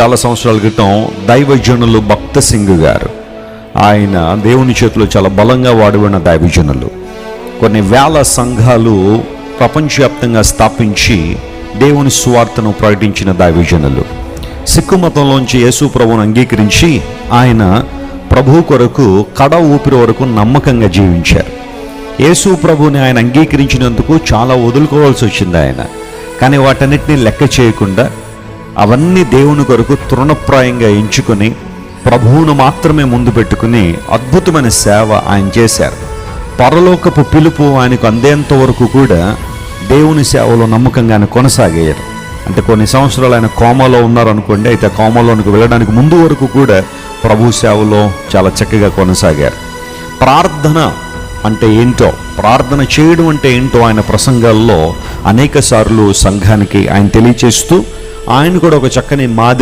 చాలా సంవత్సరాల క్రితం దైవజనులు భక్త సింగ్ గారు, ఆయన దేవుని చేతిలో చాలా బలంగా వాడిన దైవజనులు. కొన్ని వేల సంఘాలు ప్రపంచవ్యాప్తంగా స్థాపించి దేవుని సువార్తను ప్రకటించిన దైవజనులు. సిక్కు మతంలోంచి యేసు ప్రభువును అంగీకరించి ఆయన ప్రభు కొరకు కడ ఊపిరి వరకు నమ్మకంగా జీవించారు. యేసు ప్రభుని ఆయన అంగీకరించినందుకు చాలా వదులుకోవాల్సి వచ్చింది ఆయన. కానీ వాటన్నిటిని లెక్క చేయకుండా అవన్నీ దేవుని కొరకు తృణప్రాయంగా ఎంచుకొని ప్రభువును మాత్రమే ముందు పెట్టుకుని అద్భుతమైన సేవ ఆయన చేశారు. పరలోకపు పిలుపు ఆయనకు అందేంత వరకు కూడా దేవుని సేవలో నమ్మకంగా ఆయన కొనసాగారు. అంటే కొన్ని సంవత్సరాలు ఆయన కోమాలో ఉన్నారనుకోండి, అయితే కోమాలోనికి వెళ్ళడానికి ముందు వరకు కూడా ప్రభు సేవలో చాలా చక్కగా కొనసాగారు. ప్రార్థన అంటే ఏంటో, ప్రార్థన చేయడం అంటే ఏంటో ఆయన ప్రసంగాల్లో అనేక సార్లు సంఘానికి ఆయన తెలియచేస్తూ ఆయన కూడా ఒక చక్కని మాదిరి